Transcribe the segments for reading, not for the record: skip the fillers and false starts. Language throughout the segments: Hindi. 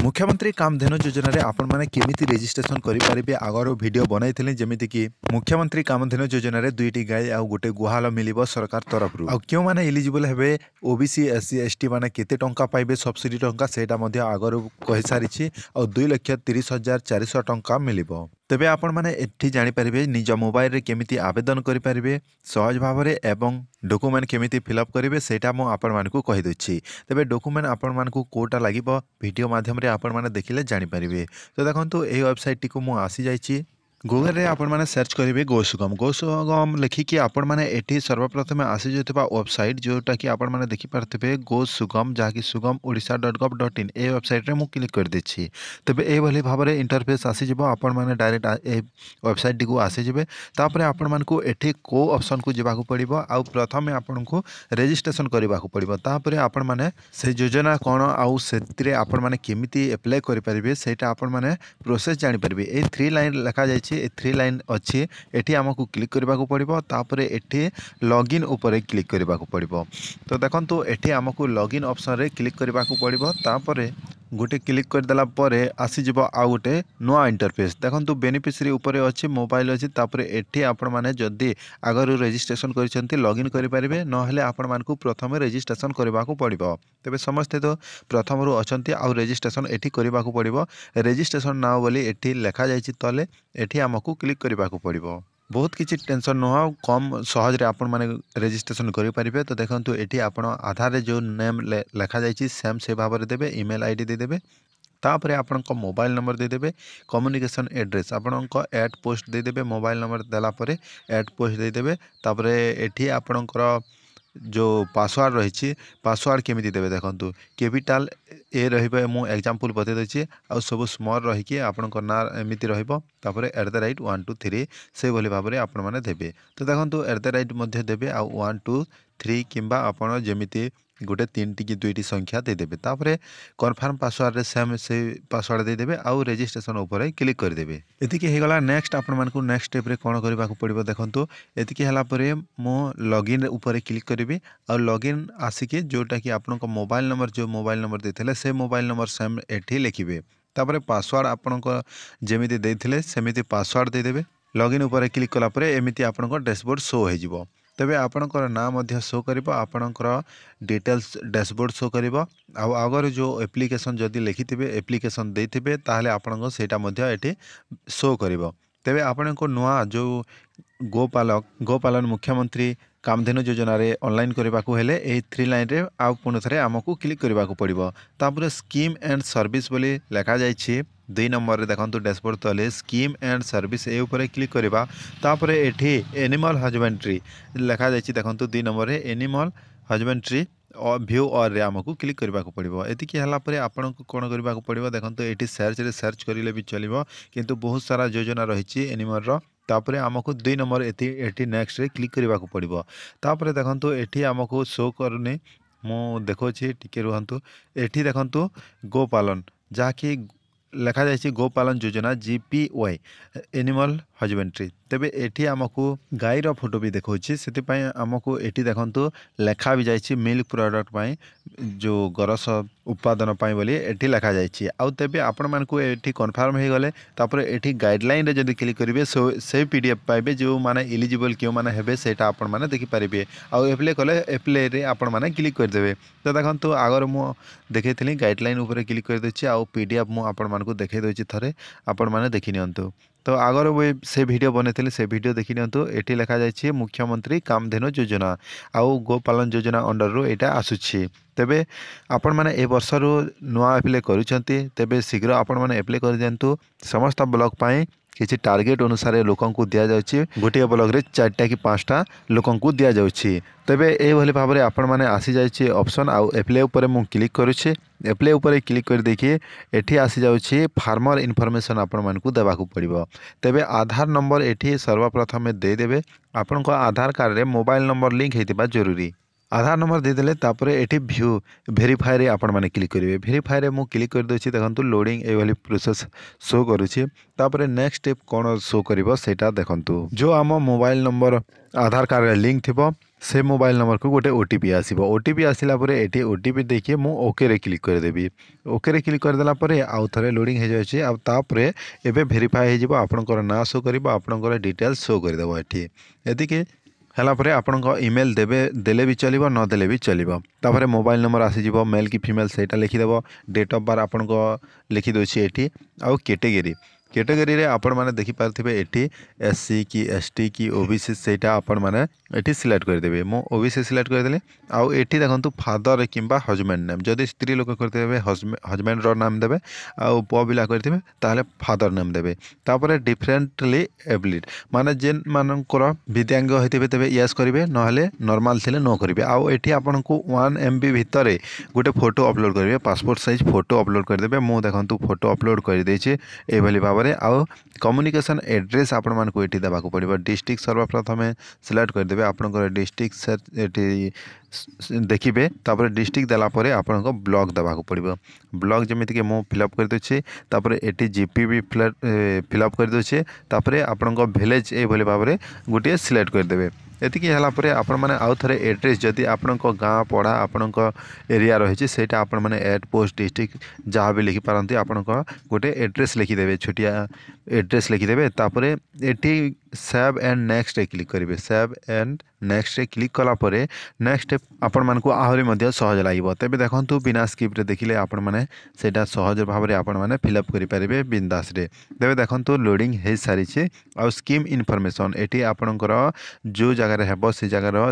मुख्यमंत्री कामधेनु योजना रे आपण माने केमिति रजिस्ट्रेशन करि परिबे आगर वीडियो बनाइथिले जेमिति कि मुख्यमंत्री कामधेनु योजना रे दुईटी गाय आ गोटे गुहाल मिलिबो सरकार तरफ रु आ क्यों माने एलिजिबल हेबे ओबीसी एससी एसटी माने केते टंका पाइबे सब्सिडी टंका सेटा मध्ये आगर कहि सारिछि आ 2,30,400 टंका मिलिबो। तेबे आपण माने एठी जानि परिबे निज मोबाइल रे केमिति आवेदन करि परिबे सहज भाबरे एवं डॉक्यूमेंट केमिति फिलअप करिवे सेटा मो आपण मानकु कहि दछि। तेबे डॉक्यूमेंट आपण मानकु कोटा लागिबो वीडियो माध्यम रे आपण माने देखिले जानि परिबे। तो देखंतु ए वेबसाइट टी को मो आसी जाइछि। गूगल रे आपण माने सर्च करिवे गोसुगम लिखिकी आपण माने एठी सर्वप्रथम आसी जतिबा वेबसाइट जोटा कि आपण माने देखि परथिबे गोसुगम जाकी sugamodisha.gov.in ए वेबसाइट रे मु क्लिक कर देछि। तबे ए भली भाबरे इंटरफेस आसी जिवो आपण माने डायरेक्ट ए वेबसाइट टी को आसी जिवे। तापरे आपण मानकु एठी को ऑप्शन को जिबाकू पड़िबो आ प्रथम आपण को रजिस्ट्रेशन करबाकू पड़िबो। तापरे आपण माने से योजना कोन आउ सेतिरे आपण माने केमिति अप्लाई करि परिबे सेटा आपण माने प्रोसेस जानि परिबे। ए 3 लाइन लिखा जाय 3 लाइन अच्छी एठी हमकु क्लिक करबाकू पड़िबो। तापरे एठी लॉगिन ऊपर क्लिक करबाकू पड़िबो। तो देखंतु एठी हमकु लॉगिन ऑप्शन रे क्लिक करबाकू पड़िबो। तापरे गोटे क्लिक कर देला परे आसी जिवो आ गोटे नुआ इंटरफेस देखंतु बेनिफिशियरी ऊपर अछि मोबाइल अछि। तापरे एठी आपण माने जदी आगर रजिस्ट्रेशन करिसंती लॉगिन करि परिबे न हेले आपण मानकु प्रथमे रजिस्ट्रेशन करबाकू पड़िबो। तबे समस्त तो प्रथम रु अछंती आ रजिस्ट्रेशन एठी करबाकू पड़िबो। रजिस्ट्रेशन नाउ बोली एठी लिखा जायछि तले एठी हमकु क्लिक करबाकू पड़िबो। बहुत किछि टेंशन न हो कम सहज रे आपण माने रजिस्ट्रेशन करि परिबे। तो देखंतु एठी आपण आधार रे जो नेम लिखा जायछि सेम से भाबरे देबे ईमेल आईडी दे देबे। तापरे आपनका मोबाइल नंबर दे देबे कम्युनिकेशन एड्रेस आपनका ऐड पोस्ट दे देबे मोबाइल नंबर देला परे ऐड पोस्ट दे देबे। तापरे एठी आपनकर जो पासवर्ड रही पासवर्ड केमिति देबे देखंतु कैपिटल ए रहिबे मु एग्जांपल बते देछि आ सब स्मॉल रही कि आपनकर ना एमिति रहिबो। तापरे @123 से भली भाबरे आपण माने देबे। तो देखंतु @ मध्ये देबे आ 1 2 3 किंबा आपण जेमिति गोटे 3 टी कि 2 टी संख्या दे देबे। तापरे कन्फर्म पासवर्ड रे सेम से पासवर्ड दे देबे आ रजिस्ट्रेशन ऊपर क्लिक कर देबे। एतिके हे गला नेक्स्ट आपण मानकु नेक्स्ट स्टेप रे कोन करबा को पड़िबो देखंतु एतिके हला परे मो लॉगिन ऊपर क्लिक करिवे आ लॉगिन आसिके जोटा कि आपन को मोबाइल नंबर जो मोबाइल नंबर देथिले से मोबाइल नंबर सेम एठी लिखिबे। तापरे पासवर्ड आपन को जेमिति देथिले सेमिति पासवर्ड दे देबे। लॉगिन ऊपर क्लिक कला परे एमिति आपन को डैशबोर्ड शो हो जिवो। तबे आपनकर नाम मध्य शो करिवो आपनकर डिटेल्स डैशबोर्ड शो करिवो। आ अगर जो एप्लिकेशन जदी लिखिथिबे एप्लिकेशन देथिबे ताहले आपनको सेटा मध्य एठी शो करिवो। तबे आपनको नुआ जो गोपालन मुख्यमंत्री कामधेनु योजना रे ऑनलाइन करबाकू हेले ए 3 लाइन रे आ पुन थरे हमकु क्लिक करबाकू पड़िबो। तापरे स्कीम एंड सर्विस बोली लिखा जायछि 2 नंबर रे देखंतु डैशबोर्ड तले स्कीम एंड सर्विस ए ऊपर क्लिक करबा। तापरे एठी एनिमल हस्बेंड्री लिखा जायछि देखंतु 2 नंबर रे एनिमल हस्बेंड्री और व्यू और रे हमकु क्लिक करबाकू पड़िबो। एतिकी हला परे आपनको कोन करबाकू पड़िबो देखंतु एठी सर्च रे सर्च करिले भी चलिबो किंतु बहुत सारा योजना रहिछि एनिमल रो। तापरे हमकु 2 नंबर एठी नेक्स्ट रे क्लिक करबाकू पड़िबो। तापरे देखंतु एठी हमकु शो करने मु देखोछि टिके रुहंतु एठी देखंतु गोपालन जाकी लिखा जायछि गोपालन योजना जीपीवाई एनिमल हस्बेंड्री। तेबे एठी हमकु गाय रो फोटो भी देखोछि सेति पय हमकु एठी देखंतु लेखा भी जायछि मिल्क प्रोडक्ट पय जो गरस उत्पादन पय बोली एठी लिखा जायछि। आ तेबे आपण मानकु एठी कन्फर्म हे गले तापरे एठी गाइडलाइन रे जदी क्लिक करिवे से पीडीएफ पाइबे जो माने एलिजिबल क्यों माने हेबे सेटा आपण माने देखि परिबे। आ अप्लाई कले अप्लाई रे आपण माने क्लिक कर देबे। तो देखंतु आगर मु देखैथिली गाइडलाइन ऊपर क्लिक कर देछि आ पीडीएफ मु आपण मानकु देखै दोछि थरे आपण माने देखि नियंतु। तो आगर वे से वीडियो बनेथिले से वीडियो देखि नियंतु एठी लिखा जायछि मुख्यमंत्री कामधेनु योजना आउ गोपालन योजना अंडर रो एटा आसुछि। तेबे आपण माने ए वर्ष रो नुआ अप्लाई करूछंती तेबे शीघ्र आपण माने अप्लाई कर दियंतु। समस्त ब्लॉक पय किछि टार्गेट अनुसार लोकन को दिया जाउछि गोटे ब्लॉक रे 4टा कि 5टा लोकन को दिया जाउछि। तेबे ए भली भाबरे आपण माने आसी जायछि ऑप्शन आउ अप्लाई ऊपर मु क्लिक करूछि। अप्लाई ऊपर क्लिक कर देखिए एठी आसी जाउछि फार्मर इन्फॉर्मेशन आपण मानकु देबाकू पड़िबो। तेबे आधार नंबर एठी सर्वप्रथम दे देबे। आपण को आधार कार्ड रे मोबाइल नंबर लिंक हेतिबा जरूरी। आधार नंबर दे देले तापरे एठी व्यू वेरीफाई रे आपण माने क्लिक करिवे। वेरीफाई रे मु क्लिक कर दोछि देखंतु लोडिंग ए वाली प्रोसेस शो करूछि। तापरे नेक्स्ट स्टेप कोन शो करिवो सेटा देखंतु जो आम मोबाइल नंबर आधार कार्ड रे लिंक थिबो से मोबाइल नंबर को गोटे ओटीपी आसीबो। ओटीपी आसिला परे एटी ओटीपी देखिए मु ओके रे क्लिक करदेबी। ओके रे क्लिक करदेला परे आउ थरे लोडिंग हो जाउछि। आ तापरे एबे वेरीफाई हे जिवो आपनकर ना शो करिवो आपनकर डिटेल्स शो करदेबो एठी। एतिके ହେଲା ପରେ ଆପଣଙ୍କ ଇମେଲ୍ ଦେଲେ ବି ଚଲିବ ନ ଦେଲେ ବି ଚଲିବ। ତାପରେ ମୋବାଇଲ୍ ନମ୍ବର ଆସିଯିବ ମେଲ୍ କି ଫିମେଲ୍ ସେଇଟା ଲେଖିଦେବ। ଡେଟ୍ ଅଫ୍ ବାର୍ ଆପଣଙ୍କ ଲେଖିଦେଉଛି ଏଠି। ଆଉ କ୍ୟାଟେଗୋରୀରେ ଆପଣମାନେ ଦେଖିପାରୁଥିବେ ଏଠି ଏସସି କି ଏସଟି କି ଓବିସି ସେଇଟା ଆପଣମାନେ ଏଠି ସିଲେକ୍ଟ କରିଦେବେ। ମୁଁ ଓବିସି ସିଲେକ୍ଟ କରିଦେଲି। ଆଉ ଏଠି ଦେଖନ୍ତୁ ଫାଦର କିମ୍ବା ହଜବେଣ୍ଡ ନେମ୍ ଯଦି ସ୍ତ୍ରୀ ଲୋକ କରିଥିବେ ହଜବେଣ୍ଡର ନାମ ଦେବେ। ଆଉ ପୁଅ ପିଲା କରିଥିବେ ତାହେଲେ ଫାଦର ନେମ୍ ଦେବେ। ତାପରେ ଡିଫରେଣ୍ଟଲି ଏବଲ୍ଡ ମାନେ ଯେମାନଙ୍କର ଦିବ୍ୟାଙ୍ଗ ହେଇଥିବେ ତେବେ ୟେସ୍ କରିବେ ନହେଲେ ନର୍ମାଲ ଥିଲେ नो କରିବେ। ଆଉ ଏଠି ଆପଣଙ୍କୁ 1 MB ଭିତରେ ଗୋଟେ ଫଟୋ ଅପଲୋଡ଼ କରିବେ। ପାସପୋର୍ଟ ସାଇଜ ଫଟୋ ଅପଲୋଡ଼ କରିଦେବେ। ମୁଁ ଦେଖନ୍ତୁ ଫଟୋ ଅପଲୋଡ଼ କରିଦେଇଛି ଏଇଭଳି ଭାବରେ। ଆଉ କମ୍ୟୁନିकेशन एड्रेस ଆପଣମାନଙ୍କୁ ଏଠି ଦେବାକୁ ପଡ଼ିବ। ଡିଷ୍ଟ୍ରିକ୍ଟ ସର୍ବପ୍ରଥମେ ସିଲେକ୍ଟ କରିଦେବେ। ଆପଣଙ୍କର ଡିଷ୍ଟ୍ରିକ୍ଟ ଏଠି ଦେଖିବେ। ତାପରେ ଡିଷ୍ଟ୍ରିକ୍ଟ ଦେଲା ପରେ ଆପଣଙ୍କ ବ୍ଲକ ଦେବାକୁ ପଡ଼ିବ। ବ୍ଲକ ଯେମିତିକି ମୁଁ ଫିଲ୍ଅପ୍ କରିଦେଉଛି। ତାପରେ ଏଠି ଜିପି ବି ଫିଲ୍ଅପ୍ କରିଦେଉଛି। ତାପରେ ଆପଣଙ୍କ ଭିଲେଜ ଏଇଭଳି ଭାବରେ ଗୋଟିଏ ସିଲେକ୍ଟ କରିଦେବେ। ଏତିକି ହେଲା ପରେ ଆପଣମାନେ ଆଉ ଥରେ ଏଡ୍ରେସ୍ ଯଦି ଆପଣଙ୍କ ଗାଁ ପଡ଼ା ଆପଣଙ୍କ ଏରିଆ ରହିଛି ସେଇଟା ଆପଣମାନେ ଏଟ୍ ପୋଷ୍ଟ ଡିଷ୍ଟ୍ରିକ୍ଟ ଯାହା ବି ଲେଖିପାରନ୍ତି। ଆପଣଙ୍କ ଗୋଟେ ଏଡ୍ରେସ୍ ଲେଖିଦେବେ ଛୋଟିଆ एड्रेस लिखिदेवे। तापरे एटी सेव एंड नेक्स्ट क्लिक करेंगे। सेव एंड नेक्स्ट क्लिक कलापर नेक्स्ट आपण मानक आहरी मध्य सहज लगे। तेज देखूँ बिना स्किप्रे देखिले आपण मैंने सेटा सहज भाव में आपण मैंने फिलअप करेंगे बिंदास रे। तेज देखूँ लोडिंग हो सारी आ स्कीम इनफॉरमेशन एटी आपणकर जो जगार हे से जगार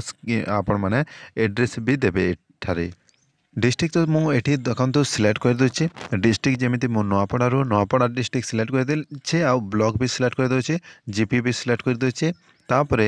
आपण मैंने एड्रेस भी देवे एठारे। डिस्ट्रिक्ट तो मुझे देखो सिलेक्ट करदे। डिस्ट्रिक्ट जमी मो नूआपड़ा डिस्ट्रिक्ट सिलेक्ट करदे। आ ब्लॉक भी सिलेक्ट करदे। जीपी भी सिलेक्ट करदे। तापरे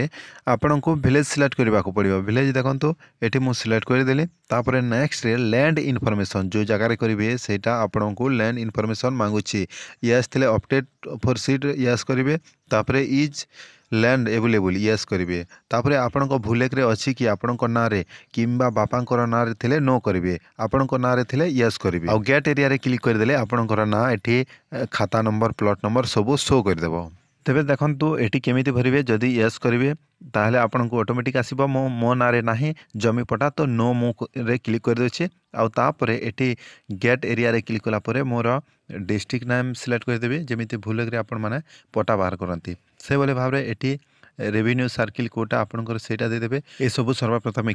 आपण को विलेज सिलेक्ट करने को पड़ो। विलेज देखो ये मुझे सिलेक्ट करदेली। तापरे नेक्स्ट लैंड इनफॉरमेशन जो जगार करेंगे सेटा आपण को लैंड इनफॉरमेशन मांगुची। यस थे अपडेट फॉर सीट यस करेंगे। तापरे इज लैंड एवेलेबल यस करेंगे। तापरे आपण को भूलेक्रे अच्छी कि आपण ना रे किंबा बापांकर ना रे थिले नो करेंगे। आपण ना रे थिले यस करेंगे। आ गेट एरिया रे क्लिक करदेले आपणकर ना एठी खाता नंबर प्लॉट नंबर सबू शो करदेव। तेबे देखंतु एठी केमिति भरिवे जदि यस करेंगे ताहले आपनको ऑटोमेटिक आसीबो। मो ना रे नाही जमी पटा तो नो मो रे क्लिक कर देछि। आ तापरे एठी गेट एरिया रे क्लिक कला परे मोर डिस्ट्रिक्ट नाम सिलेक्ट कर देबे। जेमिति भूलकरे आपण माने पटा बाहर करंती से बोले भाव रे एठी रेवेन्यू सर्किल कोटा आपनकर सेटा दे देबे। ए सब सर्वप्रथम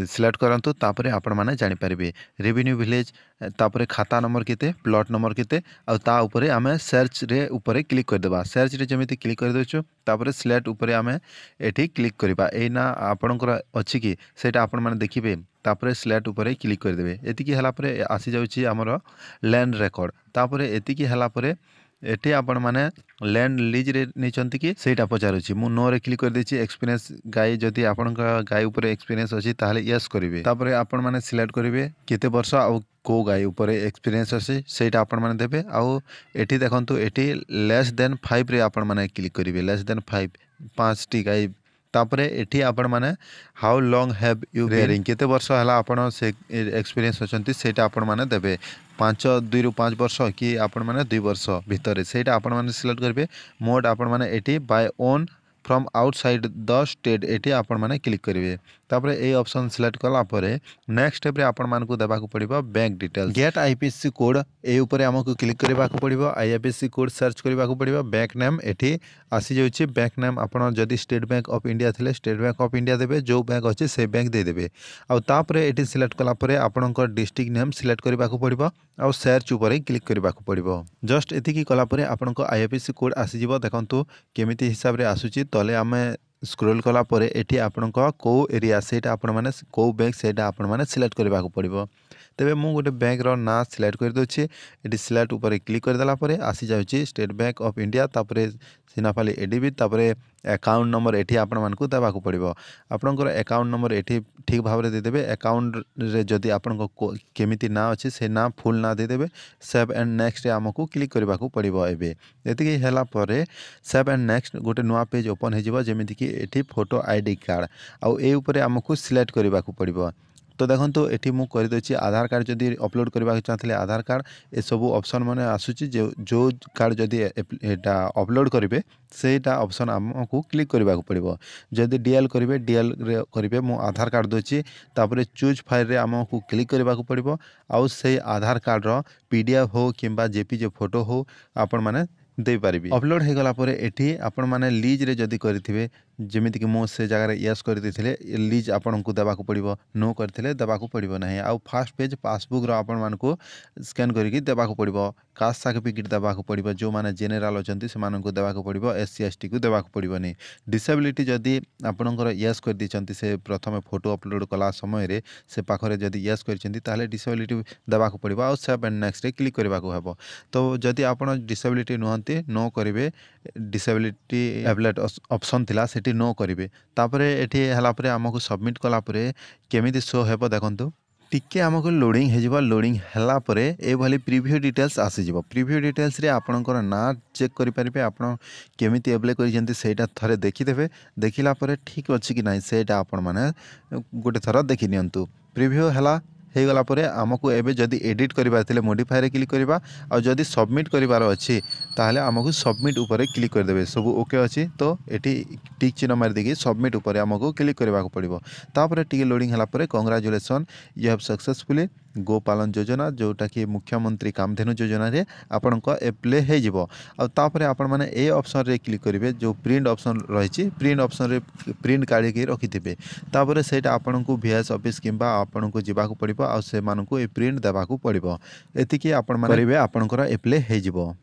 सिलेक्ट करंतु तापरे आपण माने जानि परिबे रेवेन्यू विलेज। तापरे खाता नंबर केते प्लॉट नंबर केते आ ता ऊपरे आमे सर्च रे ऊपरे क्लिक कर देबा। सर्च रे जेमिति क्लिक कर देछु तापरे सिलेक्ट ऊपरे आमे एठी क्लिक करबा। ए ना आपनकर अछि कि सेटा आपण माने देखिबे। तापरे सिलेक्ट ऊपरे क्लिक कर देबे। एतिकी हला परे आसी जाउछि हमर लैंड रिकॉर्ड। तापरे एतिकी हला परे एठी आपण माने लैंड लीज रे नहीं कि सेटा पचारुछि। मु नो रे क्लिक कर देछि। एक्सपीरियंस गाय जदि आपण गाय ऊपर एक्सपीरियंस अछि ताहले यस करिवे। तापरे आपण माने सिलेक्ट करिवे केते वर्ष आ को गाय ऊपर एक्सपीरियंस अछि सेटा आपण माने देबे। आ एठी देखंतु एठी लेस देन 5 रे आपण माने क्लिक करिवे। लेस देन 5 टी गाय। तापरे एठी आपण माने how long have you rearing केते वर्ष हला आपण से एक्सपीरियंस अछंती सेटा आपण माने देबे। 2 ରୁ 5 वर्ष कि आपण माने 2 वर्ष भितर सेटा आपण माने सिलेक्ट करबे। मोड आपण माने eighty by own from outside the state eighty आपण माने क्लिक करिवे। तापरे ए ऑप्शन सिलेक्ट कला परे नेक्स्ट स्टेप रे आपण मानकु देबाकू पड़िबो bank details. Get IPC code ए ऊपर हमकु क्लिक करबाकू पड़िबो। आईपीसी कोड सर्च करबाकू पड़िबो। बैंक नेम एठी आसी जाउछि। बैंक नेम आपण जदि स्टेट बैंक ऑफ इंडिया थिले स्टेट बैंक ऑफ इंडिया देबे। जो बैंक अछि से बैंक दे देबे। आ तापरे एठी सिलेक्ट कला परे आपणकर डिस्ट्रिक्ट नेम सिलेक्ट करबाकू पड़िबो। आ सर्च ऊपर क्लिक करबाकू पड़िबो। जस्ट एतिकी कला परे आपणको आईपीसी कोड आसी जिवो। देखंतु केमिति हिसाब रे आसुछि। तले आमे स्क्रोल कला परे एठी आपणको को एरिया सेटा आपण माने को बैंक सेटा आपण माने सिलेक्ट करबाकू पड़िबो। तेबे मु गोटे बैंक रो ना सिलेक्ट कर दोछि। एटी सिलेक्ट ऊपर क्लिक कर देला परे आसी जाउछि स्टेट बैंक ऑफ इंडिया। तापरे सिनाफाली एडीबी। तापरे अकाउंट नंबर एठी आपण मानकु देबाकू पड़िबो। आपणकर अकाउंट नंबर एठी ठीक भाव रे दे देबे। अकाउंट रे जदि आपणको केमिति ना अछि से ना फुल ना दे देबे। सेव एंड नेक्स्ट रे हमकु क्लिक करबाकू पड़िबो। एबे एतिकी हैला परे सेव एंड नेक्स्ट गोटे नुआ पेज ओपन हे जिवो। जेमिति कि एठी फोटो आईडी कार्ड आ ए ऊपर हमकु सिलेक्ट करबाकू पड़िबो। तो देखो ये मुझे करदे आधार कार्ड जदि अपलोड करने चाहते आधार कार्ड ए सब ऑप्शन माने आसूची जो कार्ड जदि एटा अपलोड करेंगे सेटा ऑप्शन आमको क्लिक करने को पड़ो जदि डीएल करेंगे डीएल करेंगे मो आधार कार्ड दूसरी तापर चूज फाइल रे आमको क्लिक करने को पड़ो आउ से आधार कार्ड रो पीडीएफ हो किंबा जेपीजे फोटो हो आपण माने दे पारिबी अपलोड हो गला परे एठी आपण माने लीज रे जदी करिथिबे जेमिति कि मो से जगह यस कर देथिले लीज आपण को देबा को पड़िबो नो करथिले देबा को पड़िबो नाही आउ फर्स्ट पेज पासबुक रो आपण मान को स्कैन करिकि देबा को पड़िबो कास्ट सर्टिफिकेट देबा को पड़िबो जो माने जनरल अछंती से मान को देबा को पड़िबो एससी एसटी को देबा को पड़िबो नहीं डिसेबिलिटी जदी आपणकर यस कर दिचंती से प्रथम फोटो अपलोड कला समय रे से पाखरे जदी यस करचंती ताले डिसेबिलिटी देबा को पड़िबो आउ सेव एंड नेक्स्ट रे क्लिक करबा को हेबो तो जदी आपण डिसेबिलिटी नहंती नो करिवे डिसेबिलिटी एबलेट ऑप्शन थिला सेठी नो करिवे तापरे एठी हला परे हमकु सबमिट कला परे केमिति शो हेबो देखंतु टिके आमको लोडिंग हो लोडिंग है परे ए भली प्रीव्यू डिटेल्स आसीजिवो प्रीव्यू डिटेल्स रे आपणकर ना चेक करि परिबे आपण केमिति अप्लाई करिसेंती सेटा थरे देखिदेबे देखिला परे ठीक अछि कि नाही सेटा आपण माने गोटे थर देखि नियंतु प्रीव्यू हला हो गला परे आमको एबे जदी एडिट करिबार थिले मॉडिफाई रे क्लिक करिबा आ जदी सबमिट करिबार अछि ताहले आमको सबमिट ऊपर क्लिक कर देबे सब ओके अछि तो एटी टिक चिन्ह मार देगी सबमिट ऊपर आमको क्लिक करबा को पड़िबो तापर टिके लोडिंग हला परे कांग्रेचुलेशन यू हैव सक्सेसफुली गोपालन योजना जोटा कि मुख्यमंत्री कामधेनु योजना रे आपण को एप्ले हे जिवो आ तापर आपण माने ए ऑप्शन रे क्लिक करिवे जो प्रिंट ऑप्शन रहिछि प्रिंट ऑप्शन रे प्रिंट काढी के रखिथिबे तापर सेटा आपण को वीएस ऑफिस किंबा आपण को जिबा को पड़िबो आ से मान को ए प्रिंट देबा को पड़िबो एतिकी आपण माने करिवे आपण को एप्ले हे जिवो।